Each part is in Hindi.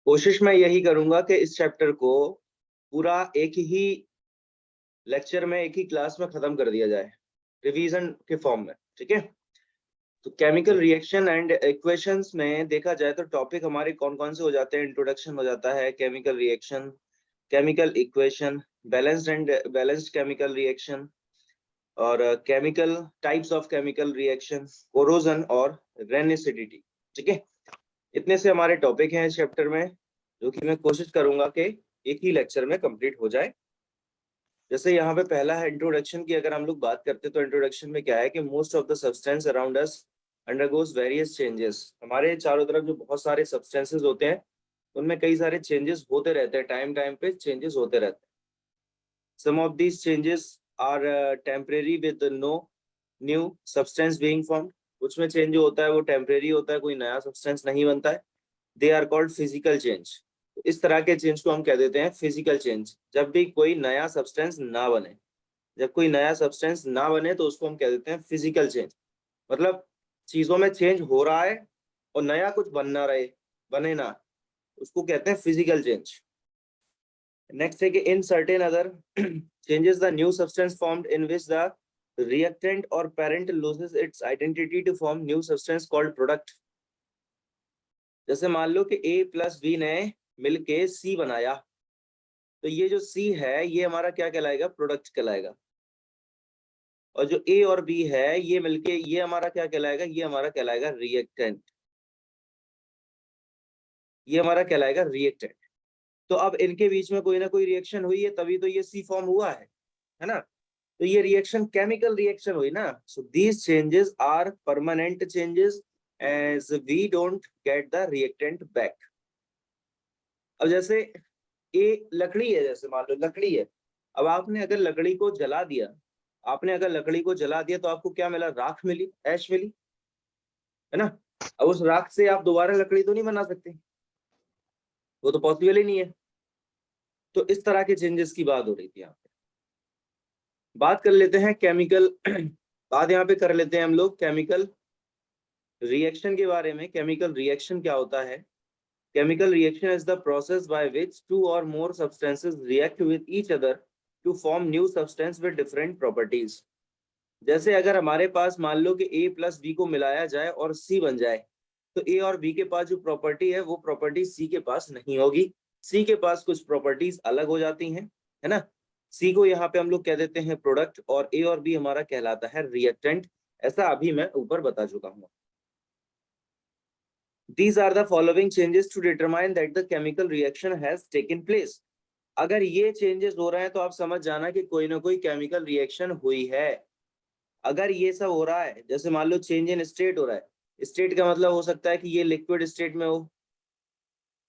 कोशिश मैं यही करूंगा कि इस चैप्टर को पूरा एक ही लेक्चर में, एक ही क्लास में खत्म कर दिया जाए, रिवीजन के फॉर्म में। ठीक है, तो केमिकल रिएक्शन एंड इक्वेशंस में देखा जाए तो टॉपिक हमारे कौन कौन से हो जाते हैं। इंट्रोडक्शन हो जाता है, chemical reaction, chemical equation, balanced chemical reaction, और chemical types of chemical reaction, corrosion और रेनिसिडिटी। ठीक है, इतने से हमारे टॉपिक हैं इस चैप्टर में, जो कि मैं कोशिश करूंगा कि एक ही लेक्चर में कंप्लीट हो जाए। जैसे यहाँ पे पहला है इंट्रोडक्शन की। अगर हम लोग बात करते तो इंट्रोडक्शन में क्या है कि most of the substance around us undergoes various changes. हमारे चारों तरफ जो बहुत सारे सब्सटेंसेस होते हैं उनमें कई सारे चेंजेस होते रहते हैं, टाइम टाइम पे चेंजेस होते रहते हैं। Some of these changes are temporary with no new substance being formed. कुछ में चेंज जो होता है वो टेम्परेरी होता है, कोई नया सब्सटेंस नहीं बनता है। They are called physical change. इस तरह के चेंज को हम कह देते हैं फिजिकल चेंज। जब भी कोई नया सब्सटेंस ना बने, जब कोई नया सब्सटेंस ना बने तो उसको हम कह देते हैं फिजिकल चेंज। मतलब चीजों में चेंज हो रहा है और नया कुछ बन ना रहे, बने ना, उसको कहते हैं फिजिकल चेंज। नेक्स्ट है कि in certain other changes the new substance formed in which the reactant or parent loses its identity to form new substance called product। जैसे मान लो कि A प्लस B ने मिलके C बनाया, तो ये जो C है ये हमारा क्या कहलाएगा? प्रोडक्ट कहलाएगा। और जो A और B है ये मिलके ये हमारा क्या कहलाएगा? ये हमारा कहलाएगा रिएक्टेंट। ये हमारा कहलाएगा रिएक्टेंट। तो अब इनके बीच में कोई ना कोई रिएक्शन हुई है, तभी तो ये C फॉर्म हुआ है ना? तो ये रिएक्शन केमिकल रिएक्शन हुई ना। So these changes are permanent changes as we don't get the reactant back. अब जैसे ए लकड़ी है, जैसे मान लो लकड़ी है। अब आपने अगर लकड़ी को जला दिया, तो आपको क्या मिला? राख मिली, ऐश मिली, है ना? अब उस राख से आप दोबारा लकड़ी तो नहीं बना सकते, वो तो पॉसिबल ही नहीं है। तो इस तरह के चेंजेस की बात हो रही थी यहाँ पे। बात कर लेते हैं केमिकल बात यहाँ पे कर लेते हैं हम लोग केमिकल रिएक्शन के बारे में। केमिकल रिएक्शन क्या होता है? Chemical reaction is the process by which two or more substances react with each other to form new substance with different properties. जैसे अगर हमारे पास मान लो कि A प्लस बी को मिलाया जाए और C बन जाए, तो A और B के पास जो प्रॉपर्टी है वो प्रॉपर्टी C के पास नहीं होगी। C के पास कुछ प्रॉपर्टीज अलग हो जाती हैं, है ना? C को यहाँ पे हम लोग कह देते हैं प्रोडक्ट, और A और B हमारा कहलाता है रिएक्टेंट। ऐसा अभी मैं ऊपर बता चुका हूँ। These are the following changes to determine that the chemical reaction has taken place। अगर ये चेंजेस हो रहे हैं तो आप समझ जाना कि कोई ना कोई केमिकल रिएक्शन हुई है। अगर ये सब हो रहा है, जैसे मान लो चेंज इन स्टेट हो रहा है, स्टेट का मतलब हो सकता है कि ये लिक्विड स्टेट में हो,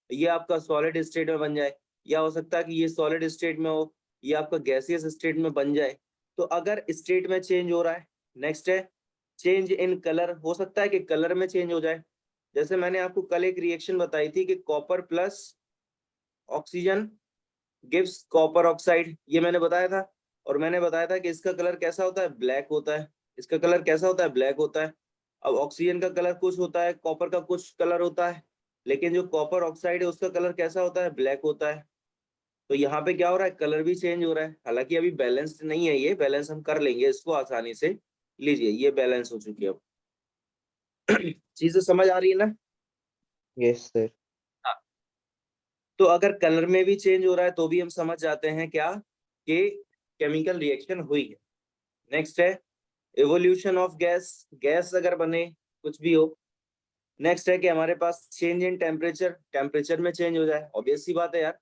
ये आपका सॉलिड स्टेट में बन जाए, या हो सकता है कि ये सॉलिड स्टेट में हो, ये आपका गैसियस स्टेट में बन जाए। तो अगर स्टेट में चेंज हो रहा है, नेक्स्ट है चेंज इन कलर। हो सकता है कि कलर में चेंज हो जाए। जैसे मैंने आपको कल एक रिएक्शन बताई थी कि copper plus oxygen gives copper oxide, ये मैंने बताया था। और मैंने बताया था कि इसका कलर कैसा होता है? ब्लैक होता है। इसका कलर कैसा होता है? ब्लैक होता है। अब ऑक्सीजन का कलर कुछ होता है, कॉपर का कुछ कलर होता है, लेकिन जो कॉपर ऑक्साइड है उसका कलर कैसा होता है? ब्लैक होता है। तो यहाँ पे क्या हो रहा है? कलर भी चेंज हो रहा है। हालांकि अभी बैलेंस्ड नहीं है, ये बैलेंस हम कर लेंगे इसको आसानी से। लीजिए, ये बैलेंस हो चुकी है। अब चीजें समझ आ रही है ना? Yes sir. हाँ। तो अगर कलर में भी चेंज हो रहा है तो भी हम समझ जाते हैं क्या कि केमिकल रिएक्शन हुई है। नेक्स्ट है एवोल्यूशन ऑफ गैस। गैस अगर बने, कुछ भी हो। नेक्स्ट है कि हमारे पास चेंज इन टेम्परेचर, टेम्परेचर में चेंज हो जाए। ऑब्वियस सी बात है यार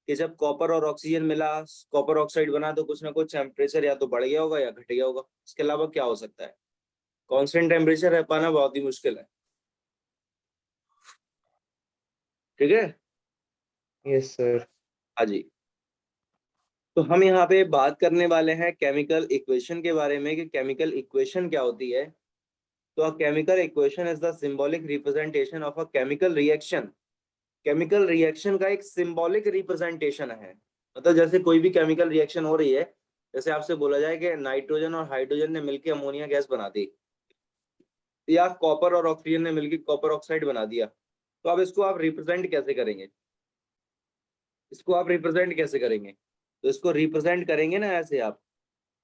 कि जब कॉपर और ऑक्सीजन मिला, कॉपर ऑक्साइड बना, तो कुछ ना कुछ टेम्परेचर या तो बढ़ गया होगा या घट गया होगा। इसके अलावा क्या हो सकता है? कांस्टेंट टेम्परेचर रह पाना बहुत ही मुश्किल है। ठीक है? Yes sir. हाँ जी। तो हम यहाँ पे बात करने वाले हैं केमिकल इक्वेशन के बारे में कि केमिकल इक्वेशन क्या होती है। तो a chemical equation is the symbolic representation of a chemical reaction. Chemical reaction का एक सिंबॉलिक रिप्रेजेंटेशन है। मतलब जैसे कोई भी केमिकल रिएक्शन हो रही है, जैसे आपसे बोला जाए कि नाइट्रोजन और हाइड्रोजन ने मिलकर अमोनिया गैस बना दी, या कॉपर और ऑक्सीजन ने मिलकर कॉपर ऑक्साइड बना दिया, तो अब इसको आप रिप्रेजेंट कैसे करेंगे? इसको आप रिप्रेजेंट कैसे करेंगे? तो इसको रिप्रेजेंट करेंगे ना ऐसे आप,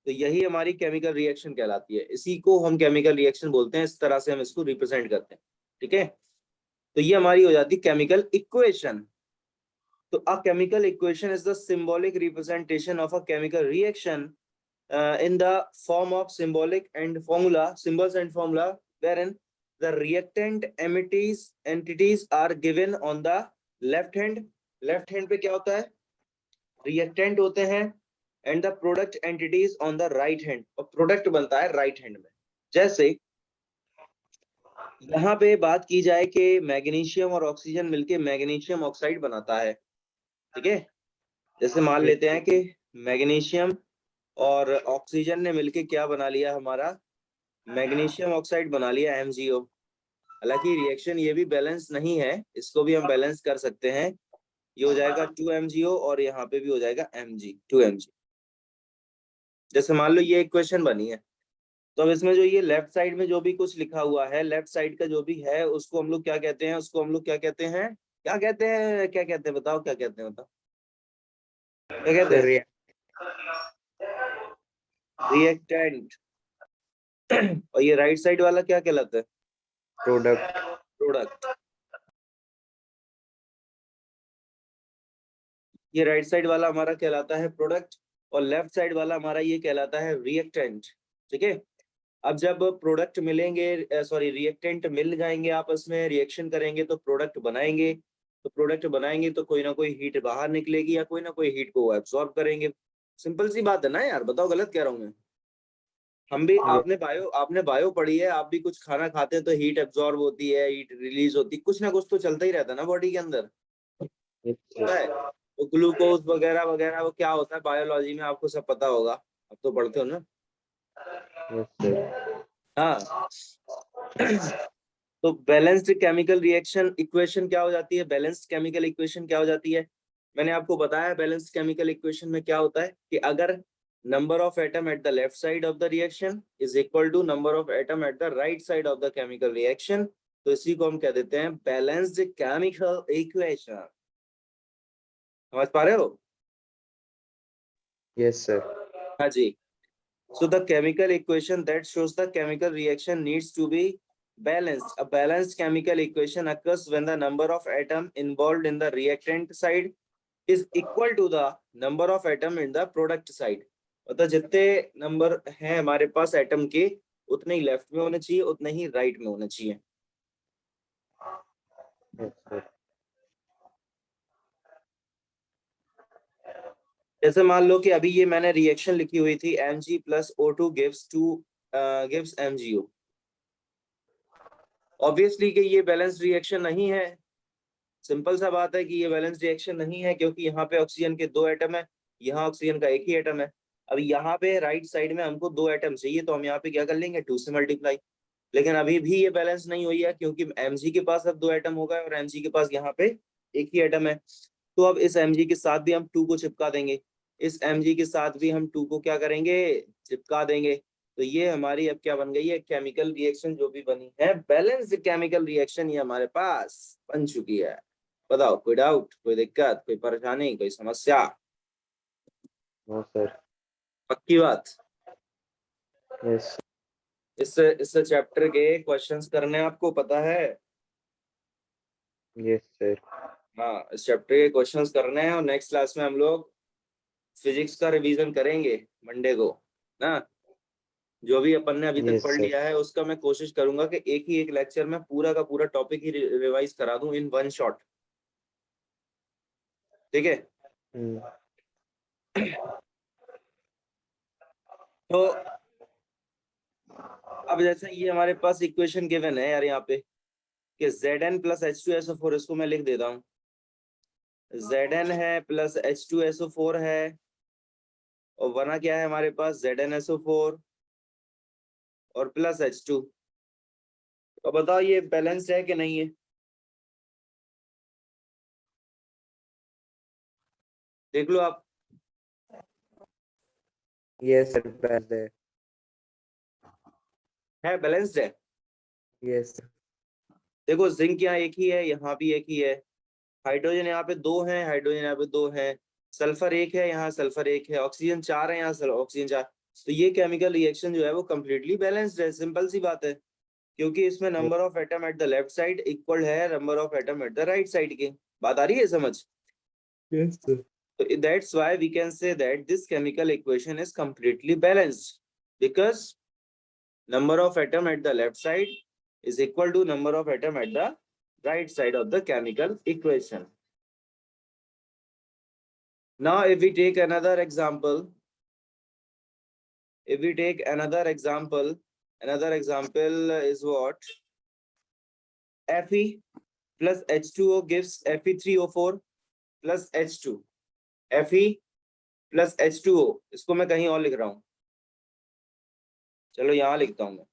तो यही हमारी केमिकल रिएक्शन कहलाती है। इसी को हम केमिकल रिएक्शन बोलते हैं, इस तरह से हम इसको रिप्रेजेंट करते हैं। ठीक है, तो ये हमारी हो जाती है केमिकल इक्वेशन। तो a chemical equation is the symbolic representation of a chemical reaction in the form of symbolic and formula symbols and formula wherein the reactant entities are given on the left hand पे क्या होता है, reactant होते हैं, and the product entities on the right hand, और product बनता है right hand में। जैसे यहाँ पे बात की जाए कि मैग्नीशियम और ऑक्सीजन मिलके मैग्नीशियम ऑक्साइड बनाता है। ठीक है, जैसे मान लेते हैं कि मैग्नीशियम और ऑक्सीजन ने मिलके क्या बना लिया, हमारा मैग्नीशियम ऑक्साइड बना लिया MgO। हालांकि रिएक्शन ये भी बैलेंस नहीं है, इसको भी हम बैलेंस कर सकते हैं। ये हो जाएगा 2MgO और यहाँ पे भी हो जाएगा Mg। जैसे मान लो ये इक्वेशन बनी है, तो अब इसमें जो ये लेफ्ट साइड में जो भी कुछ लिखा हुआ है, लेफ्ट साइड का जो भी है, उसको हम लोग क्या कहते हैं, उसको हम लोग क्या कहते हैं, बताओ क्या कहते हैं, बताओ क्या कहते सर हैं? रिएक्टेंट। और ये राइट साइड वाला क्या कहलाता है? प्रोडक्ट। ये राइट साइड वाला हमारा कहलाता है प्रोडक्ट, और लेफ्ट साइड वाला हमारा ये कहलाता है रिएक्टेंट। ठीक है, अब जब प्रोडक्ट मिलेंगे, सॉरी रिएक्टेंट मिल जाएंगे आपस में, रिएक्शन करेंगे तो प्रोडक्ट बनाएंगे। तो प्रोडक्ट बनाएंगे तो कोई ना कोई हीट बाहर निकलेगी या कोई ना कोई हीट को एब्सॉर्ब करेंगे। सिंपल सी बात है ना यार, बताओ गलत कह रहा हूँ मैं? हम भी, आपने बायो पढ़ी है, आप भी कुछ खाना खाते हैं तो हीट एब्सॉर्ब होती है, हीट रिलीज होती है, कुछ ना कुछ तो चलता ही रहता है ना बॉडी के अंदर, पता है? तो ग्लूकोज वगैरह वगैरह वो क्या होता है बायोलॉजी में, आपको सब पता होगा, आप तो पढ़ते हो ना। हाँ। तो बैलेंस्ड केमिकल रिएक्शन इक्वेशन क्या हो जाती है, बैलेंस्ड केमिकल इक्वेशन क्या हो जाती है? मैंने आपको बताया बैलेंस्ड केमिकल इक्वेशन में क्या होता है कि अगर number of atom at the left side of the reaction is equal to number of atom at the right side of the chemical reaction, तो इसी को हम कह देते हैं बैलेंस्ड केमिकल इक्वेशन। समझ पा रहे हो? Yes sir. हाँ जी। So the chemical equation that shows the chemical reaction needs to be balanced. A balanced chemical equation occurs when the number of atom involved in the reactant side is equal to the number of atom in the product side. मतलब जितने नंबर हैं हमारे पास एटम के, उतने ही लेफ्ट में होने चाहिए, उतने ही राइट में होने चाहिए। जैसे मान लो कि अभी ये मैंने रिएक्शन लिखी हुई थी Mg plus O2 gives MgO। Obviously कि ये बैलेंस रिएक्शन नहीं है, सिंपल सा बात है कि ये बैलेंस रिएक्शन नहीं है, क्योंकि यहाँ पे ऑक्सीजन के 2 एटम है, यहाँ ऑक्सीजन का एक ही एटम है। अब यहाँ पे राइट साइड में हमको 2 एटम चाहिए, तो हम यहाँ पे क्या कर लेंगे, 2 से मल्टीप्लाई। लेकिन अभी भी ये बैलेंस नहीं हुई है, क्योंकि Mg के पास अब 2 एटम हो गए और Mg के पास यहाँ पे एक ही एटम है। तो अब इस Mg के साथ भी हम 2 को चिपका देंगे, इस Mg के साथ भी हम 2 को क्या करेंगे, चिपका देंगे। तो ये हमारी अब क्या बन गई है, केमिकल रिएक्शन जो भी बनी है, बैलेंस्ड केमिकल रिएक्शन ये हमारे पास बन चुकी है। बताओ, कोई डाउट, कोई दिक्कत, कोई परेशानी, कोई समस्या? No sir. पक्की बात? यस। इससे चैप्टर के क्वेश्चंस करने आपको पता है? Yes sir. हाँ, इस चैप्टर के क्वेश्चंस करने हैं, और नेक्स्ट क्लास में हम लोग फिजिक्स का रिवीजन करेंगे मंडे को ना। जो भी अपन ने अभी तक यस पढ़ सर। लिया है उसका मैं कोशिश करूंगा कि एक ही एक लेक्चर में पूरा का पूरा टॉपिक ही रिवाइज करा दूं इन वन शॉट। ठीक है, तो अब जैसे ये हमारे पास इक्वेशन गिवन है यार यहाँ पे कि Zn प्लस H2SO4, इसको मैं लिख देता हूँ। Zn है प्लस H2SO4 है, और बना क्या है हमारे पास, ZnSO4 और प्लस H2। तो बताओ ये बैलेंस है कि नहीं है? देख लो आप। यस सर, बैलेंस्ड है बैलेंस्ड है। यस। देखो जिंक यहाँ एक ही है, यहाँ भी एक ही है, हाइड्रोजन यहाँ पे 2 हैं, हाइड्रोजन यहाँ पे 2 हैं, सल्फर 1 है, यहाँ सल्फर 1 है, ऑक्सीजन 4 है, यहाँ ऑक्सीजन 4। तो ये केमिकल रिएक्शन जो है वो कंप्लीटली बैलेंस्ड है, सिंपल सी बात है, क्योंकि इसमें number of atom at the left side equal है number of atom at the right side के। बात आ रही है समझ? Yes, sir. So that's why we can say that this chemical equation is completely balanced, because number of atom at the left side is equal to number of atom at the right side of the chemical equation. Now if we take another example, another example is what? Fe plus H2O gives Fe3O4 plus H2. Fe plus H2O, इसको मैं कहीं और लिख रहा हूं, चलो यहां लिखता हूं मैं।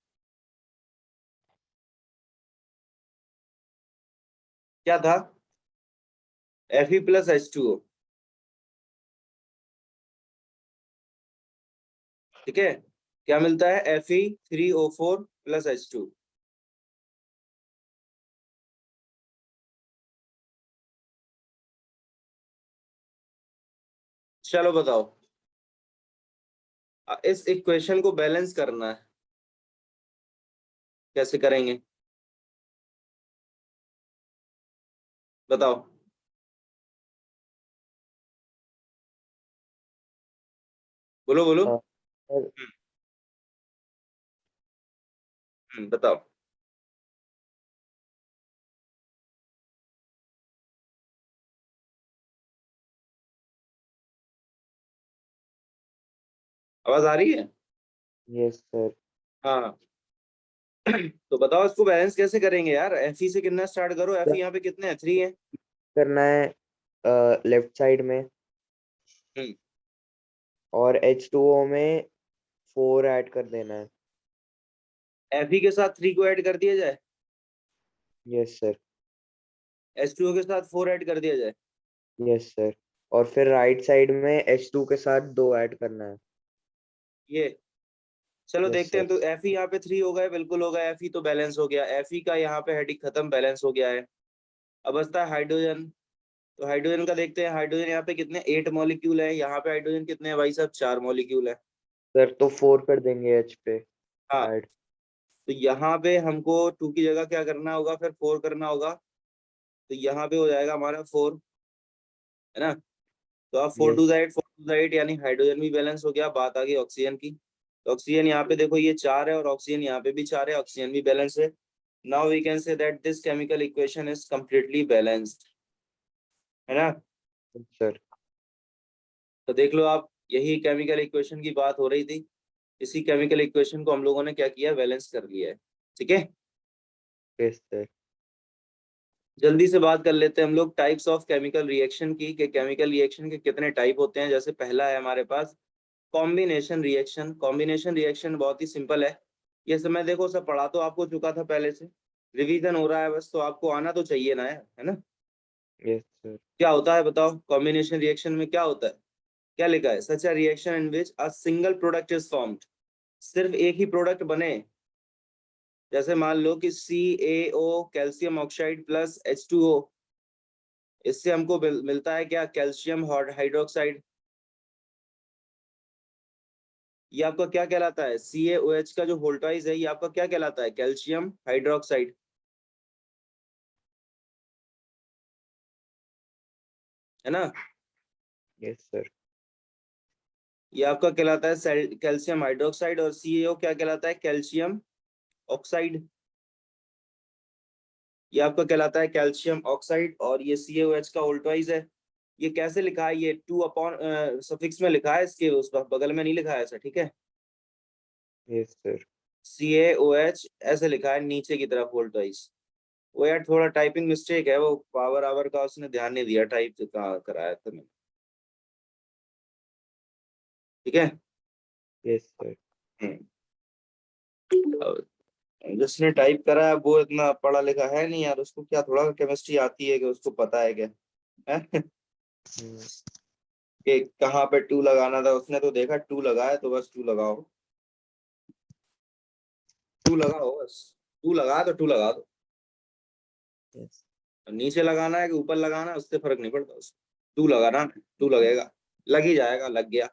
क्या था? Fe plus H2O, ठीक है। क्या मिलता है? Fe3O4 plus H2। चलो बताओ, इस इक्वेशन को बैलेंस करना है, कैसे करेंगे बताओ? बोलो बोलो। Sir, बताओ। आवाज आ रही है? yes, sir. हाँ। तो बताओ इसको बैलेंस कैसे करेंगे यार? Fe से कितना स्टार्ट करो, Fe यहाँ पे कितने हैं? 3 है। करना है लेफ्ट साइड में हम्म। और H2O में 4 ऐड कर देना है। Fe के साथ 3 को ऐड कर दिया जाए, यस सर। H2O के साथ 4 ऐड कर दिया जाए। Yes sir. और फिर राइट साइड में H2 के साथ 2 ऐड करना है। ये चलो यस देखते हैं। सर। तो Fe यहाँ पे 3 हो गए, बिल्कुल हो गया। Fe तो बैलेंस हो गया, Fe का यहाँ पे हेडिक खत्म, बैलेंस हो गया है। अब बचता है हाइड्रोजन। तो हाइड्रोजन का देखते हैं, हाइड्रोजन यहाँ पे कितने 8 मॉलिक्यूल है, यहाँ पे हाइड्रोजन कितने हैं भाई साहब? 4 मॉलिक्यूल है। सर तो 4 कर देंगे H पे हाँ, ऐड। तो यहाँ पे हमको 2 की जगह क्या करना होगा? फिर 4 करना होगा। तो यहाँ पे हो जाएगा हमारा 4, है ना? तो अब 4 to yes. The 8, 4 to the 8, यानी हाइड्रोजन भी बैलेंस हो गया। बात आ गई ऑक्सीजन की। तो ऑक्सीजन यहाँ पे देखो ये 4 है, और ऑक्सीजन यहाँ पे भी 4 है, ऑक्सीजन भी बैलेंस है। Now we can say that this chemical equation is completely balanced, है ना? सर। तो देख लो आप, यही केमिकल इक्वेशन की बात हो रही थी। इसी केमिकल इक्वेशन को हम लोगों ने क्या किया? बैलेंस कर लिया है, ठीक है। Yes sir. जल्दी से बात कर लेते हैं हम लोग टाइप्स ऑफ केमिकल रिएक्शन की, कि केमिकल रिएक्शन के कितने टाइप होते हैं। जैसे पहला है हमारे पास कॉम्बिनेशन रिएक्शन। कॉम्बिनेशन रिएक्शन बहुत ही सिंपल है। ये सब मैं देखो सब पढ़ा तो आपको चुका था पहले से, रिवीजन हो रहा है बस, तो आपको आना तो चाहिए ना यार, है ना? Yes sir. क्या होता है बताओ? कॉम्बिनेशन रिएक्शन में क्या होता है? क्या लिखा है? Such a reaction in which a single product is formed. सिर्फ एक ही प्रोडक्ट बने। जैसे मान लो कि CaO calcium oxide plus H2O, इससे हमको मिलता है क्या? Calcium hydroxide. ये आपका क्या कहलाता है? CaOH का जो वोल्टाइज है ये आपका क्या कहलाता है? कैल्शियम हाइड्रोक्साइड, है ना? Yes sir. ये आपका कहलाता है कैल्शियम हाइड्रोक्साइड, और CaO क्या कहलाता है? Calcium oxide. ये आपका कहलाता है कैल्शियम ऑक्साइड, और ये CaOH का वोल्टाइज है। ये कैसे लिखा है? ये 2 अपॉन सफिक्स में लिखा है, इसके उस बगल में नहीं लिखा है ऐसा, ठीक है। Yes sir. CaOH ऐसे लिखा है नीचे की तरफ वोल्टाइज। वो यार थोड़ा टाइपिंग मिस्टेक है, वो पावर आवर का उसने ध्यान नहीं दिया, टाइप कहाँ कराया था मैंने, ठीक है। Yes sir. और जिसने टाइप करा है वो इतना पढ़ा लिखा है नहीं यार, उसको क्या थोड़ा केमिस्ट्री आती है कि उसको पता है क्या है? कि कहाँ पे 2 लगाना था, उसने तो देखा 2 लगाया तो बस 2 लगाओ, 2 लगाओ बस, 2 लगा तो 2 लगा दो। यस। नीचे लगाना है कि ऊपर लगाना है उससे फर्क नहीं पड़ता, उससे टू लगाना है, टू लगेगा, लग ही जाएगा, लग गया।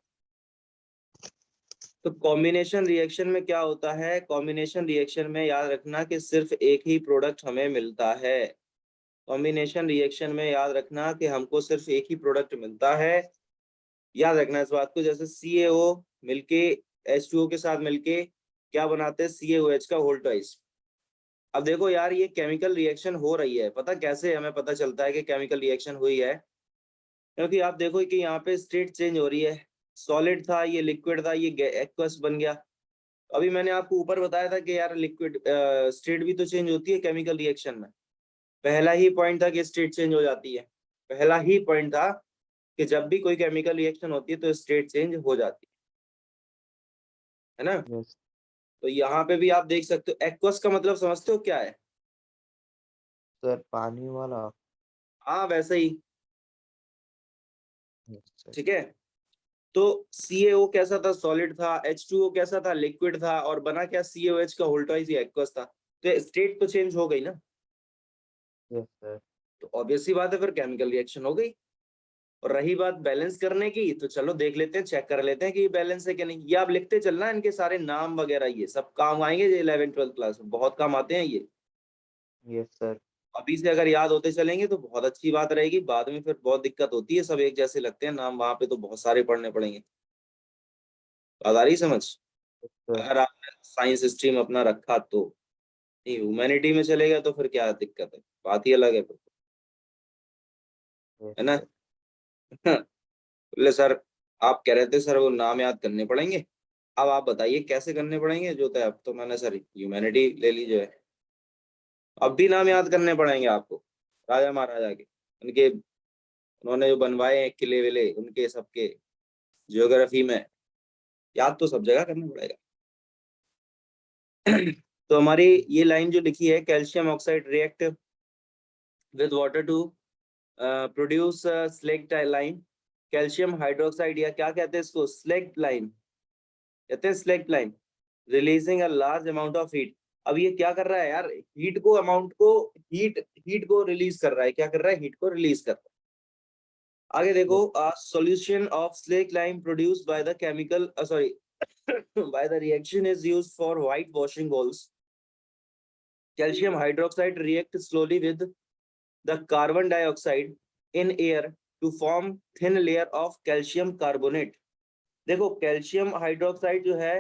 तो कॉम्बिनेशन रिएक्शन में क्या होता है, कॉम्बिनेशन रिएक्शन में याद रखना कि सिर्फ एक ही प्रोडक्ट हमें मिलता है। कॉम्बिनेशन रिएक्शन में याद रखना कि हमको सिर्फ एक ही प्रोडक्ट मिलता है, याद रखना इस बात को। जैसे CaO मिलके H2O के साथ मिलके क्या बनाते हैं, CaOH का होल ट्वाइस। अब देखो यार ये केमिकल रिएक्शन हो रही है, पता कैसे हमें पता चलता है कि केमिकल रिएक्शन हुई है, क्योंकि आप देखो कि यहाँ पे स्टेट चेंज हो रही है, सॉलिड था ये लिक्विड था, ये एक्वस बन गया। अभी मैंने आपको ऊपर बताया था कि यार लिक्विड स्टेट भी तो चेंज होती है केमिकल रिएक्शन में। पहला ही पॉइंट था कि स्टेट चेंज हो जाती है, पहला ही पॉइंट था कि जब भी कोई केमिकल रिएक्शन होती है तो स्टेट चेंज हो जाती है ना। यस तो यहाँ पे भी आप देख सकते हो, एक्वस का मतलब समझते हो क्या है? सर, पानी वाला। हाँ वैसे ही, यस सर। ठीक है। तो CaO कैसा था, सॉलिड था, H2O कैसा था, लिक्विड था, और बना क्या, CaOH का होल ट्वाइस या एक्वस था। तो स्टेट तो चेंज हो गई ना, यस सर। तो ऑब्वियस सी बात है फिर केमिकल रिएक्शन हो गई। और रही बात बैलेंस करने की, तो चलो देख लेते हैं, चेक कर लेते हैं कि ये बैलेंस है कि नहीं। ये आप लिखते चलना, इनके सारे नाम वगैरह ये सब काम आएंगे, ये 11th 12th क्लास में बहुत काम आते हैं ये। Yes sir. अभी से अगर याद होते चलेंगे तो बहुत अच्छी बात रहेगी, बाद में फिर बहुत दिक्कत होती है, सब एक जैसे लगते हैं नाम, वहां पे तो बहुत सारे पढ़ने पड़ेंगे। बात आ रही समझ? सर। अगर आपने साइंस स्ट्रीम अपना रखा तो, नहीं ह्यूमैनिटी में चले गए तो फिर क्या दिक्कत है, बात ही अलग है फिर, यस है ना। सर। बोले सर, आप कह रहे थे सर वो नाम याद करने पड़ेंगे, अब आप बताइए कैसे करने पड़ेंगे, जो था अब तो मैंने सर ह्यूमैनिटी ले लीजिए, अब भी नाम याद करने पड़ेंगे आपको, राजा महाराजा के, उनके, उन्होंने जो बनवाए हैं किले विले उनके सबके, ज्योग्राफी में याद तो सब जगह करना पड़ेगा। तो हमारी ये लाइन जो लिखी है, calcium oxide react with water to produce slaked lime, calcium hydroxide, या क्या कहते हैं इसको, स्लेक्ट लाइन कहते हैं, slaked lime, releasing a large amount of heat. अब ये क्या कर रहा है यार, हीट को, अमाउंट को, हीट हीट को रिलीज कर रहा है, क्या कर रहा है, हीट को रिलीज कर रहा है। आगे देखो, solution of slaked lime produced by the chemical sorry by the reaction is used for white washing walls. Calcium hydroxide reacts slowly with the carbon dioxide in air to form thin layer of calcium carbonate. देखो कैल्शियम हाइड्रोक्साइड जो है,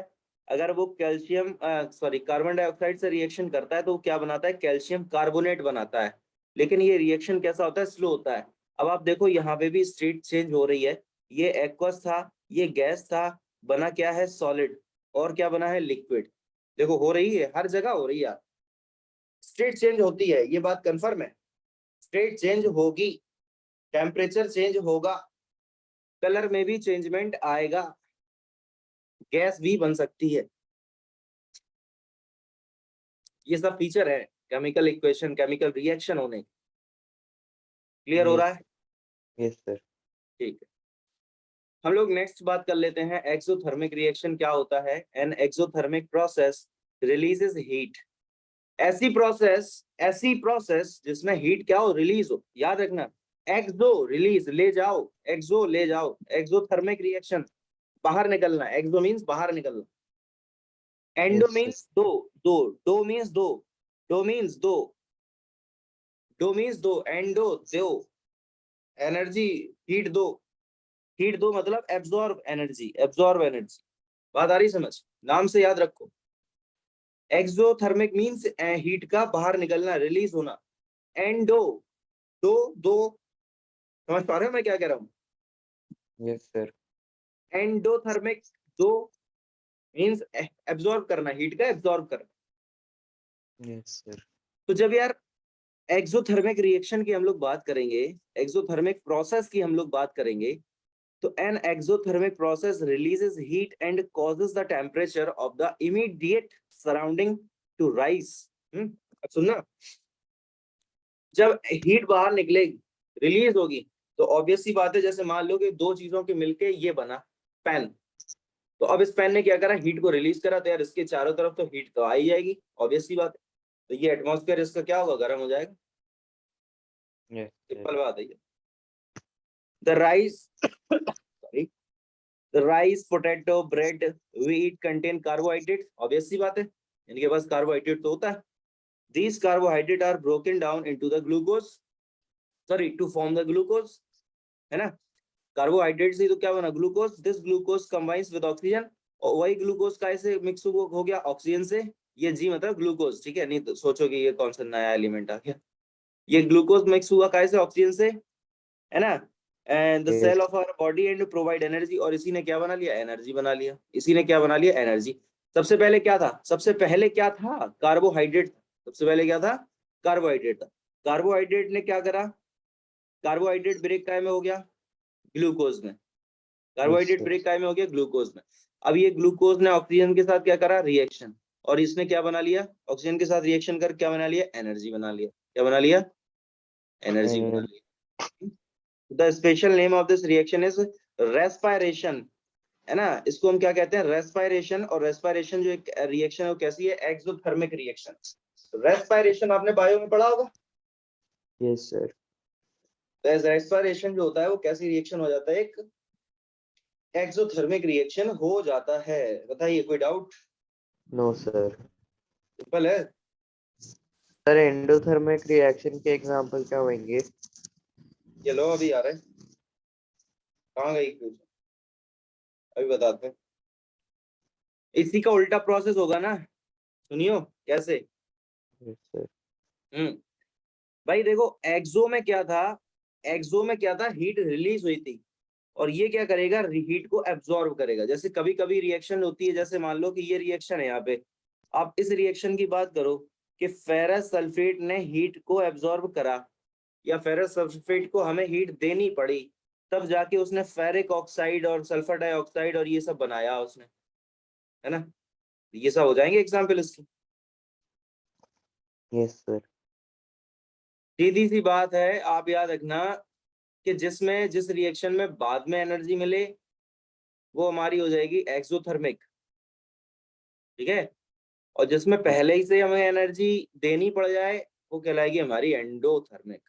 अगर वो कैल्शियम सॉरी कार्बन डाइऑक्साइड से रिएक्शन करता है तो वो क्या बनाता है, कैल्शियम कार्बोनेट बनाता है। लेकिन ये रिएक्शन कैसा होता है, स्लो होता है। अब आप देखो यहाँ पे भी स्टेट चेंज हो रही है, ये एक्वस था, ये गैस था, बना क्या है, सॉलिड, और क्या बना है, लिक्विड। देखो हो रही है, हर जगह हो रही है, स्टेट चेंज होती है, ये बात कंफर्म है, स्टेट चेंज होगी, टेम्परेचर चेंज होगा, कलर में भी चेंजमेंट आएगा, गैस भी बन सकती है। ये सब फीचर है केमिकल इक्वेशन, केमिकल रिएक्शन होने। क्लियर हो रहा यस। है? Yes sir. ठीक है, हम लोग नेक्स्ट बात कर लेते हैं, एक्सोथर्मिक रिएक्शन क्या होता है। N exothermic process releases heat, ऐसी प्रोसेस जिसमें हीट क्या हो, रिलीज हो, याद रखना, एक्सो रिलीज, ले जाओ, एक्सो ले जाओ, एक्सोथर्मिक रिएक्शन बाहर निकलना, एक्सो मींस बाहर निकलना, एंडो यस सर। मींस दो, दो मींस दो, दो मींस दो, दो मींस दो, एंडो दो, एनर्जी, हीट दो, हीट दो मतलब एब्जॉर्ब एनर्जी, एब्जॉर्ब एनर्जी। बात आ रही समझ, नाम से याद रखो, एक्सोथर्मिक मींस हीट का बाहर निकलना, रिलीज होना, एंडो दो, दो, समझ पा रहे हो मैं क्या कह रहा हूँ, यस सर। एंडोथर्मिक दो मींस एब्जॉर्ब करना, हीट का एब्जॉर्ब करना। Yes sir. तो जब यार एक्सोथर्मिक रिएक्शन की हम लोग बात करेंगे, एक्सोथर्मिक प्रोसेस की हम लोग बात करेंगे, तो an exothermic process releases heat and causes the temperature of the immediate surrounding to rise. सुनना, जब हीट बाहर निकलेगी, रिलीज होगी, तो ऑब्वियस सी बात है, जैसे मान लो कि दो चीजों के मिलके ये बना पेन, तो अब इस पेन ने क्या करा, हीट को रिलीज करा, तो यार इसके चारों तरफ तो हीट तो आ ही जाएगी, ऑब्वियस सी बात है। तो ये एटमॉस्फेयर इसका क्या होगा, गर्म हो जाएगा। Yes, sir. सिंपल बात है ये। The rice sorry the rice, potato, bread we eat contain carbohydrate, obvious सी बात है, इनके पास कार्बोहाइड्रेट तो होता है। These carbohydrates are broken down into the glucose, sorry, to form the glucose, है ना। कार्बोहाइड्रेट से तो क्या बना, glucose. This glucose combines with oxygen, और वही ग्लूकोज का ऐसे मिक्स हो गया ऑक्सीजन से। ये जी मतलब ग्लूकोज, ठीक है, नहीं तो सोचोगे ये कौन सा नया एलिमेंट आ गया। ये ग्लूकोज मिक्स हुआ कैसे, ऑक्सीजन से, है ना। And the Yes. Cell of our body and provide energy, और इसी ने क्या बना लिया, एनर्जी बना लिया। इसी ने क्या बना लिया, एनर्जी। सबसे पहले क्या था, सबसे पहले क्या था, कार्बोहाइड्रेट था। सबसे पहले क्या था, कार्बोहाइड्रेट था। कार्बोहाइड्रेट ने क्या करा, कार्बोहाइड्रेट ब्रेक काय में हो गया, ग्लूकोज में। Carbohydrate sir. ब्रेक काय में हो गया, ग्लूकोज में। अब ये ग्लूकोज ने ऑक्सीजन के साथ क्या करा, रिएक्शन, और इसने क्या बना लिया, ऑक्सीजन के साथ रिएक्शन कर क्या बना लिया, एनर्जी बना लिया। क्या बना लिया, एनर्जी बना लिया। The special name of this reaction is respiration, है ना। इसको हम क्या कहते हैं, रेस्पिरेशन। और रेस्पिरेशन जो एक रिएक्शन है वो कैसी है, एक्सोथर्मिक रिएक्शन। रेस्पिरेशन आपने बायो में पढ़ा होगा। Yes, sir. रेस्पिरेशन जो होता है वो कैसी रिएक्शन हो जाता है, एक एक्सोथर्मिक रिएक्शन हो जाता है। बताइए, कोई डाउट। No, sir. सिंपल है। Sir, endothermic reaction के example क्या होंगे? ये लो अभी आ रहे हैं। कहाँ गई क्वेश्चन, अभी बताते हैं। इसी का उल्टा प्रोसेस होगा ना, सुनियो कैसे। Yes, sir. भाई देखो, एक्सो में क्या था, एक्सो में क्या था, हीट रिलीज हुई थी, और ये क्या करेगा, हीट को एब्जॉर्ब करेगा। जैसे कभी कभी रिएक्शन होती है, जैसे मान लो कि ये रिएक्शन है यहाँ पे, आप इस रिएक्शन की बात करो कि फेरस सल्फेट ने हीट को एब्जॉर्ब करा, या फेरस सल्फेट को हमें हीट देनी पड़ी, तब जाके उसने फेरिक ऑक्साइड और सल्फर डाइऑक्साइड और ये सब बनाया उसने, है ना। ये सब हो जाएंगे एग्जाम्पल इसके। Yes, sir. सीधी सी बात है, आप याद रखना कि जिस रिएक्शन में बाद में एनर्जी मिले वो हमारी हो जाएगी एक्सोथर्मिक, ठीक है। और जिसमें पहले ही से हमें एनर्जी देनी पड़ जाए वो कहलाएगी हमारी एंडोथर्मिक,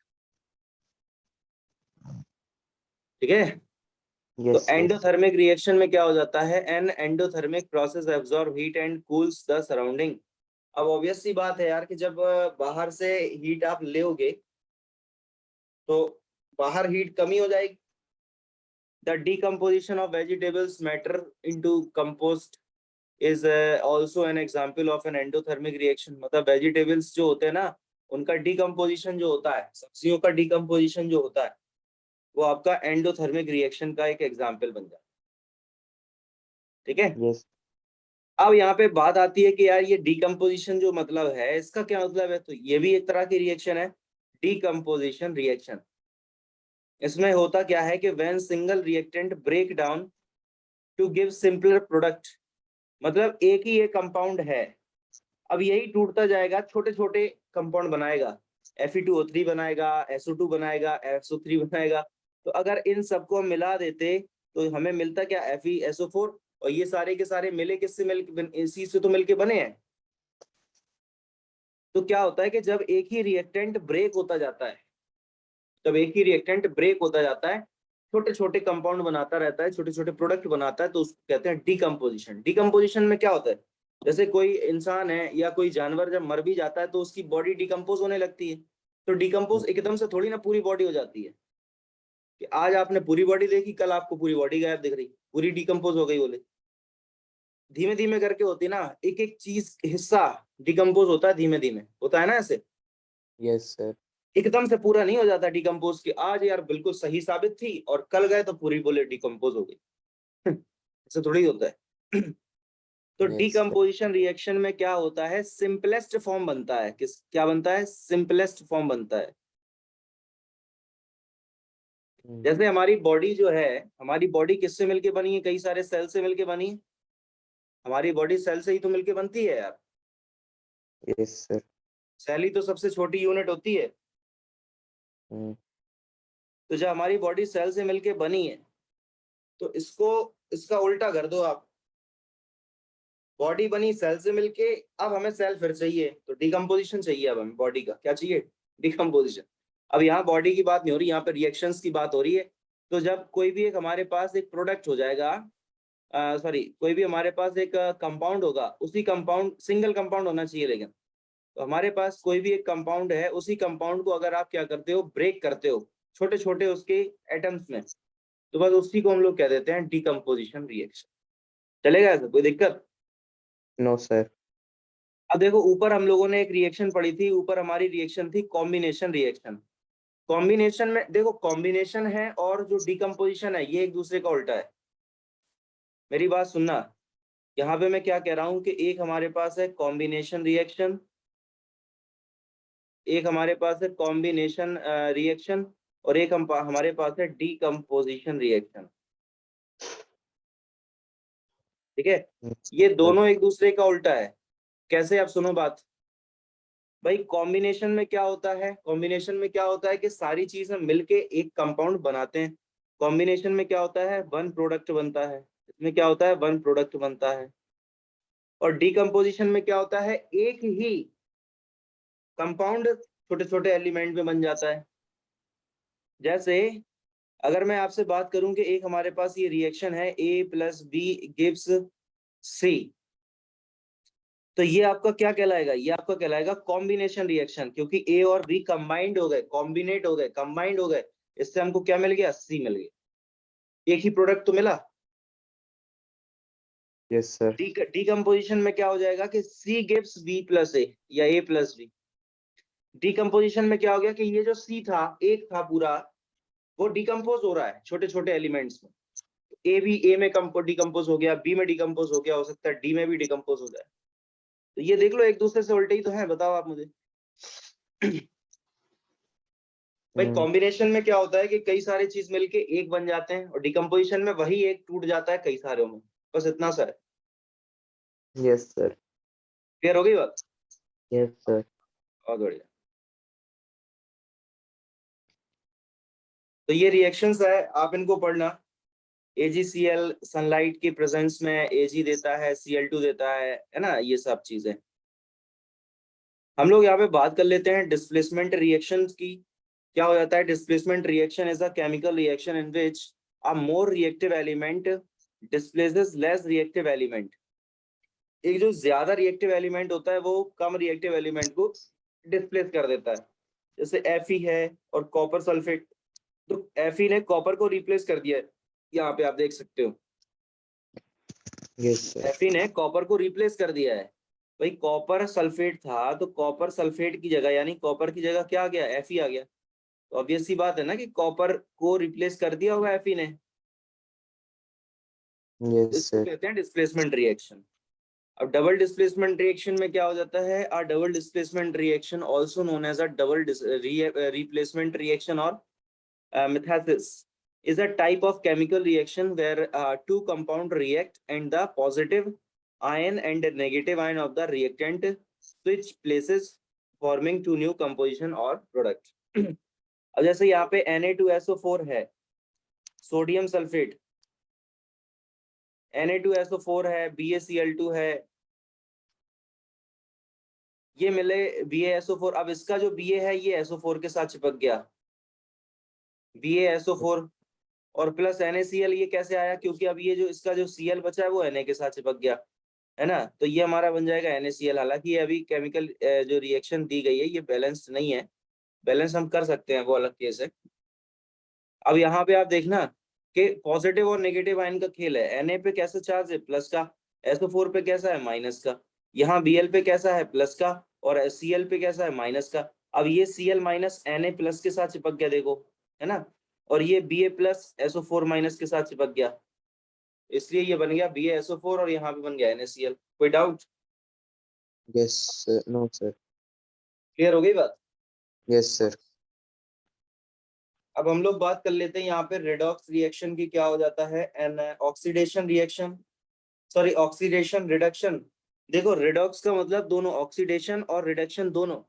ठीक है। तो Yes, yes. एंडोथर्मिक रिएक्शन में क्या हो जाता है, an endothermic process absorb heat and cools the surrounding. अब ऑब्वियस सी बात है यार कि जब बाहर से हीट आप लोगे तो बाहर हीट कमी हो जाएगी। The decomposition of vegetables matter into compost is also an example of an endothermic reaction। मतलब वेजिटेबल्स जो होते हैं ना, उनका डीकम्पोजिशन जो होता है, सब्जियों का डीकम्पोजिशन जो होता है, वो आपका एंडोथर्मिक रिएक्शन का एक एग्जाम्पल बन जाता है, ठीक है। Yes. अब यहाँ पे बात आती है कि यार ये डीकम्पोजिशन जो मतलब है, इसका क्या मतलब है, तो ये भी एक तरह की रिएक्शन है, डीकम्पोजिशन रिएक्शन। इसमें होता क्या है कि when single reactant break down to give simpler product, मतलब एक ही एक कंपाउंड है, अब यही टूटता जाएगा, छोटे छोटे कंपाउंड बनाएगा, Fe2O3 बनाएगा, SO2 बनाएगा, SO3 बनाएगा। तो अगर इन सबको हम मिला देते तो हमें मिलता क्या, FeSO4। और ये सारे के सारे मिले किससे, इसी से तो मिलके बने हैं। तो क्या होता है कि जब एक ही रिएक्टेंट ब्रेक होता जाता है, जब एक ही रिएक्टेंट ब्रेक होता जाता है, छोटे छोटे कंपाउंड बनाता रहता है, छोटे छोटे प्रोडक्ट बनाता है, तो उसको कहते हैं डीकम्पोजिशन। डीकम्पोजिशन में क्या होता है, जैसे कोई इंसान है या कोई जानवर जब मर भी जाता है तो उसकी बॉडी डिकम्पोज होने लगती है। तो डिकम्पोज एकदम से थोड़ी ना पूरी बॉडी हो जाती है कि आज आपने पूरी बॉडी देखी, कल आपको पूरी बॉडी गायब दिख रही, पूरी डिकम्पोज हो गई बोले। धीमे धीमे करके होती ना, एक एक चीज हिस्सा डिकम्पोज होता है, धीमे धीमे होता है ना ऐसे। Yes, sir. एकदम से पूरा नहीं हो जाता डिकम्पोज कि आज यार बिल्कुल सही साबित थी और कल गए तो पूरी बोले डिकम्पोज हो गई। ऐसे थोड़ी होता है। तो Yes, sir. डीकम्पोजिशन रिएक्शन में क्या होता है, सिंपलेस्ट फॉर्म बनता है, किस क्या बनता है, सिंपलेस्ट फॉर्म बनता है। जैसे हमारी बॉडी जो है, हमारी बॉडी किससे मिलके बनी है, कई सारे सेल से मिलके बनी है। हमारी बॉडी सेल से ही तो मिलके बनती है यार। Yes, sir. सेल ही तो सबसे छोटी यूनिट होती है। तो जब हमारी बॉडी सेल से मिलके बनी है तो इसको, इसका उल्टा कर दो आप, बॉडी बनी सेल से मिलके, अब हमें सेल फिर चाहिए तो डिकम्पोजिशन चाहिए। अब हमें बॉडी का क्या चाहिए, डिकम्पोजिशन। अब यहाँ बॉडी की बात नहीं हो रही, यहाँ पे रिएक्शंस की बात हो रही है। तो जब कोई भी एक हमारे पास एक प्रोडक्ट हो जाएगा, सॉरी कोई भी हमारे पास एक कंपाउंड होगा, उसी कंपाउंड, सिंगल कंपाउंड होना चाहिए लेकिन, तो हमारे पास कोई भी एक कंपाउंड है, उसी कंपाउंड को अगर आप क्या करते हो, ब्रेक करते हो छोटे छोटे उसके एटम्स में, तो बस उसी को हम लोग कह देते हैं डीकम्पोजिशन रिएक्शन। चलेगा ऐसा, कोई दिक्कत? No sir. अब देखो ऊपर हम लोगों ने एक रिएक्शन पढ़ी थी, ऊपर हमारी रिएक्शन थी कॉम्बिनेशन रिएक्शन। कॉम्बिनेशन में देखो, कॉम्बिनेशन है और जो डीकम्पोजिशन है ये एक दूसरे का उल्टा है। मेरी बात सुनना, यहाँ पे मैं क्या कह रहा हूँ कि एक हमारे पास है कॉम्बिनेशन रिएक्शन, एक हमारे पास है कॉम्बिनेशन रिएक्शन, और एक हमारे पास है डीकम्पोजिशन रिएक्शन। ठीक है, ये दोनों एक दूसरे का उल्टा है। कैसे? आप सुनो बात भाई। कॉम्बिनेशन में क्या होता है, कॉम्बिनेशन में क्या होता है कि सारी चीजें मिलके एक कंपाउंड बनाते हैं। कॉम्बिनेशन में क्या होता है, वन प्रोडक्ट बनता है। इसमें क्या होता है, वन प्रोडक्ट बनता है। और डीकम्पोजिशन में क्या होता है, एक ही कंपाउंड छोटे छोटे एलिमेंट में बन जाता है। जैसे अगर मैं आपसे बात करूं कि एक हमारे पास ये रिएक्शन है, A + B गिव्स C, तो ये आपका क्या कहलाएगा, ये आपका कहलाएगा कॉम्बिनेशन रिएक्शन, क्योंकि A और B कंबाइंड हो गए, कॉम्बिनेट हो गए, कंबाइंड हो गए। इससे हमको क्या मिल गया, C मिल गया, एक ही प्रोडक्ट तो मिला। Yes sir. डीकम्पोजिशन में क्या हो जाएगा कि C गिव्स B + A या A + B। डीकम्पोजिशन में क्या हो गया कि ये जो C था, एक था पूरा, वो डिकम्पोज हो रहा है छोटे छोटे एलिमेंट्स में। ए भी ए में डिकम्पोज हो गया, बी में डिकम्पोज हो गया, हो सकता है डी में भी डिकम्पोज हो जाए। तो ये देख लो, एक दूसरे से उल्टे ही तो है, बताओ आप मुझे। भाई कॉम्बिनेशन में क्या होता है कि कई सारे चीज मिलके एक बन जाते हैं, और डिकम्पोजिशन में वही एक टूट जाता है कई सारे में। बस इतना सा है। Yes sir. क्लियर हो गई बात? Yes sir. बहुत बढ़िया। तो ये रिएक्शंस है, आप इनको पढ़ना। AgCl सनलाइट की प्रेजेंस में Ag देता है, Cl2 देता है ना, ये सब चीजें। हम लोग यहाँ पे बात कर लेते हैं डिस्प्लेसमेंट रिएक्शन की। क्या हो जाता है, displacement reaction is a chemical reaction in which a more reactive element displaces less reactive element. एक जो ज्यादा रिएक्टिव एलिमेंट होता है वो कम रिएक्टिव एलिमेंट को डिस्प्लेस कर देता है। जैसे Fe है और कॉपर सल्फेट, तो Fe ने कॉपर को रिप्लेस कर दिया है, यहाँ पे आप देख सकते हो। Yes sir. Fe ने कॉपर को रिप्लेस कर दिया है। भाई कॉपर सल्फेट था, तो कॉपर सल्फेट की जगह, यानी कॉपर की जगह क्या आ गया, Fe आ गया। तो ऑब्वियस सी बात है ना कि कॉपर को रिप्लेस कर दिया होगा Fe ने। यस इसको सर। कहते हैं डिस्प्लेसमेंट रिएक्शन। अब डबल डिस्प्लेसमेंट रिएक्शन में क्या हो जाता है, a double displacement reaction also known as a double replacement reaction और methasis is a type of chemical reaction where two compound react and the positive ion and negative ion of the reactant switch places forming two new composition or product। अब जैसे यहाँ पे Na2SO4 है, सोडियम सल्फेट, Na2SO4 है, BaCl2 है, ये मिले BaSO4। अब इसका जो Ba है ये SO4 के साथ चिपक गया, BaSO4 और प्लस NaCl। ये कैसे आया, क्योंकि अब ये जो इसका जो Cl बचा है वो Na के साथ चिपक गया, है ना। तो ये हमारा बन जाएगा NaCl। हालांकि ये अभी केमिकल जो रिएक्शन दी गई है ये बैलेंस्ड नहीं है, बैलेंस हम कर सकते हैं, वो अलग केस है। अब यहाँ पे आप देखना कि पॉजिटिव और नेगेटिव आयन का खेल है। Na पे कैसा चार्ज है, प्लस का, SO4 पे कैसा है, माइनस का, यहाँ Bl पे कैसा है, प्लस का, और Cl पे कैसा है, माइनस का। अब ये Cl माइनस Na+ के साथ चिपक गया, देखो, है ना, और ये Ba+ SO4- के साथ चिपक गया, इसलिए ये बन गया BaSO4 और यहाँ पे बन गया NaCl। कोई doubt? Yes sir. No sir. Clear हो गई बात? Yes sir. अब हम लोग बात कर लेते हैं यहाँ पे रेडॉक्स रिएक्शन की। क्या हो जाता है, an oxidation reaction, sorry oxidation reduction. देखो रेडॉक्स का मतलब दोनों, ऑक्सीडेशन और रिडक्शन दोनों।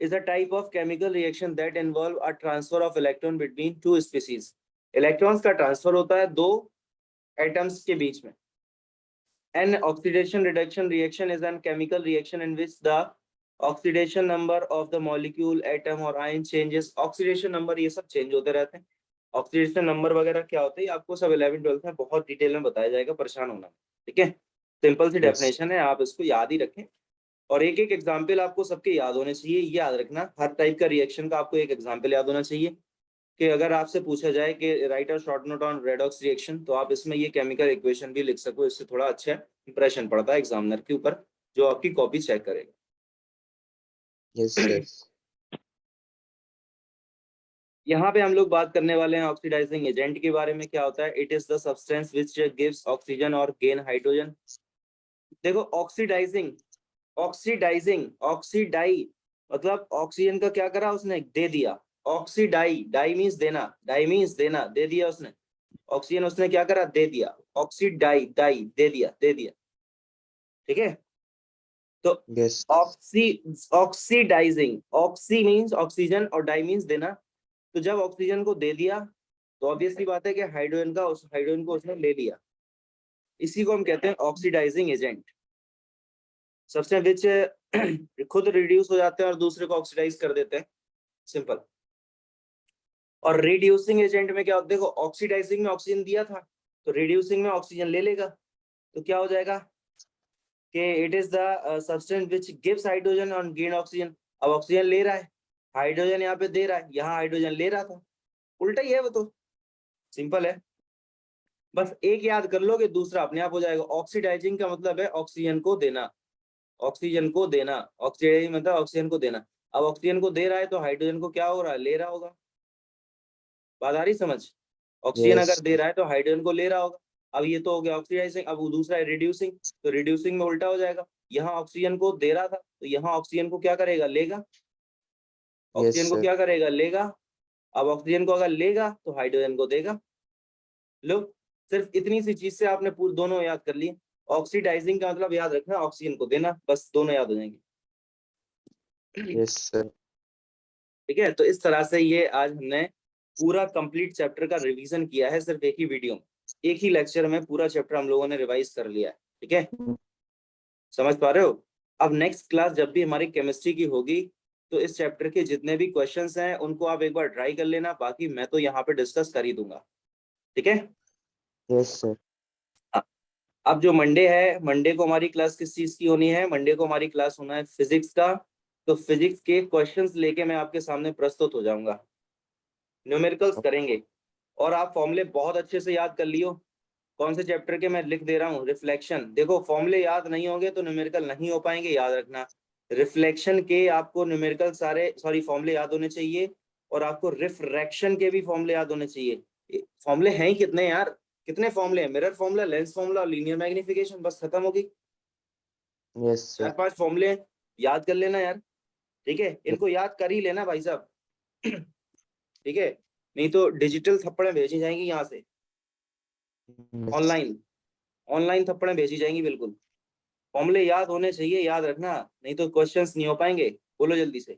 is a type of chemical reaction that involve a transfer of electron between two species। Electrons का ट्रांसफर होता है दो एटम्स के बीच में। An oxidation reduction reaction is a chemical reaction in which the oxidation number of the molecule, atom और आयन चेंजेस, ऑक्सीडेशन नंबर ये सब चेंज होते रहते हैं। ऑक्सीडेशन नंबर वगैरह क्या होते हैं आपको सब 11th-12th में बहुत डिटेल में बताया जाएगा, परेशान होना, ठीक है। सिंपल सी Yes. डेफिनेशन है, आप इसको याद ही रखें और एक एक एग्जाम्पल आपको सबके याद होने चाहिए। याद रखना हर टाइप का रिएक्शन का आपको एक एग्जाम्पल याद होना चाहिए कि अगर आपसे पूछा जाए कि right a short note on redox reaction, तो आप इसमें ये केमिकल इक्वेशन भी लिख सको, इससे थोड़ा अच्छा इंप्रेशन पड़ता है एग्जामिनर के ऊपर जो आपकी कॉपी चेक करेगा। Yes, sir. यहाँ पे हम लोग बात करने वाले हैं ऑक्सीडाइजिंग एजेंट के बारे में। क्या होता है? It is the substance which gives oxygen और गेन हाइड्रोजन। देखो ऑक्सीडाइजिंग, ऑक्सीडाई मतलब ऑक्सीजन का क्या करा उसने? दे दिया। ऑक्सीडाई, डाई मीन्स देना, डाई मीन्स देना, दे दिया उसने। ऑक्सीजन उसने क्या करा? दे दिया। ऑक्सीडाई, डाई, दे दिया, दे दिया, ठीक है। तो Yes. Oxidizing, oxy means oxygen और डाई मीन्स देना। तो जब ऑक्सीजन को दे दिया तो ऑब्वियसली बात है कि हाइड्रोजन को उसने ले लिया। इसी को हम कहते हैं ऑक्सीडाइजिंग एजेंट। सबसे विच खुद रिड्यूस हो जाते हैं और दूसरे को ऑक्सीडाइज कर देते हैं, सिंपल। और रिड्यूसिंग एजेंट में क्या होता है? देखो ऑक्सीडाइजिंग में ऑक्सीजन दिया था तो रिड्यूसिंग में ऑक्सीजन ले लेगा, तो क्या हो जाएगा कि it is the substance which gives hydrogen और गेन ऑक्सीजन। अब ऑक्सीजन ले रहा है, हाइड्रोजन यहाँ पे दे रहा है, यहाँ हाइड्रोजन ले रहा था, उल्टा ही है वो, तो सिंपल है। बस एक याद कर लो कि दूसरा अपने आप हो जाएगा। ऑक्सीडाइजिंग का मतलब है ऑक्सीजन को देना, ऑक्सीजन को देना, ऑक्सीडाइजिंग मतलब ऑक्सीजन को देना। अब ऑक्सीजन को दे रहा है तो हाइड्रोजन को क्या हो रहा है? ले रहा होगा। बात आ रही समझ? ऑक्सीजन Yes, अगर दे sir. रहा है तो हाइड्रोजन को ले रहा होगा। अब ये तो हो गया ऑक्सीडाइजिंग। अब वो दूसरा है रिड्यूसिंग, तो रिड्यूसिंग में उल्टा हो जाएगा, यहाँ ऑक्सीजन को दे रहा था तो यहाँ ऑक्सीजन को क्या करेगा? लेगा। Yes, ऑक्सीजन को sir. क्या करेगा? लेगा। अब ऑक्सीजन को अगर लेगा तो हाइड्रोजन को देगा। लो, सिर्फ इतनी सी चीज से आपने पूरे दोनों याद कर लिए। ऑक्सीडाइजिंग का मतलब याद रखना ऑक्सीजन को देना, बस दोनों याद हो जाएंगे। Yes, sir. ठीक है, तो इस तरह से ये आज हमने पूरा कंप्लीट चैप्टर का रिवीजन किया है, सिर्फ एक ही वीडियो में, एक ही लेक्चर में पूरा चैप्टर हम लोगों ने रिवाइज कर लिया है। ठीक है, समझ पा रहे हो? अब नेक्स्ट क्लास जब भी हमारी केमिस्ट्री की होगी तो इस चैप्टर के जितने भी क्वेश्चंस हैं उनको आप एक बार ट्राई कर लेना, बाकी मैं तो यहाँ पे डिस्कस कर ही दूंगा। ठीक है, Yes, sir. अब जो मंडे है, मंडे को हमारी क्लास किस चीज की होनी है? मंडे को हमारी क्लास होना है फिजिक्स का। तो फिजिक्स के क्वेश्चंस लेके मैं आपके सामने प्रस्तुत हो जाऊंगा, न्यूमेरिकल्स करेंगे। और आप फॉर्मूले बहुत अच्छे से याद कर लियो। कौन से चैप्टर के मैं लिख दे रहा हूँ? रिफ्लेक्शन। देखो फॉर्मूले याद नहीं होंगे तो न्यूमेरिकल नहीं हो पाएंगे, याद रखना। रिफ्लेक्शन के आपको न्यूमेरिकल सारे फॉर्मूले याद होने चाहिए, और आपको रिफ्रैक्शन के भी फॉर्मूले याद होने चाहिए। फॉर्मूले हैं ही कितने यार, कितने फॉर्मूले हैं? मिरर फॉर्मूला, लेंस फॉर्मूला और लीनियर मैग्निफिकेशन, बस खत्म होगी। Yes, sir. 4-5 फॉर्मूले हैं, याद कर लेना यार। ठीक है, इनको याद कर ही लेना भाई साहब। ठीक है, नहीं तो डिजिटल थप्पड़ें भेजी जाएंगी यहाँ से, Yes. ऑनलाइन, ऑनलाइन थप्पड़ें भेजी जाएंगी बिल्कुल। फॉर्मूले याद होने चाहिए, याद रखना, नहीं तो क्वेश्चंस नहीं हो पाएंगे। बोलो जल्दी से।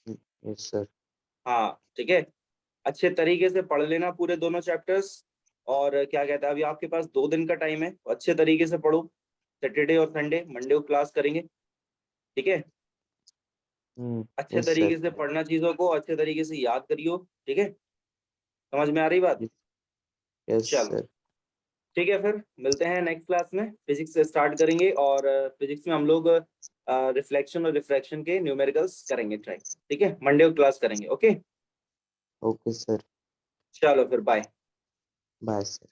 Yes, sir. हाँ ठीक है, अच्छे तरीके से पढ़ लेना पूरे दोनों चैप्टर्स। और क्या कहता है, अभी आपके पास 2 दिन का टाइम है, तो अच्छे तरीके से पढ़ो। सैटरडे और संडे, मंडे को क्लास करेंगे। ठीक है, अच्छे Yes, sir. तरीके से पढ़ना, चीजों को अच्छे तरीके से याद करियो। ठीक है, समझ में आ रही बात? Yes, चलो sir. ठीक है, फिर मिलते हैं नेक्स्ट क्लास में। फिजिक्स से स्टार्ट करेंगे और फिजिक्स में हम लोग रिफ्लेक्शन और रिफ्रैक्शन के न्यूमेरिकल्स करेंगे ट्राई। ठीक है, मंडे को क्लास करेंगे। Okay, Okay, sir. चलो फिर बाय। Bye, sir.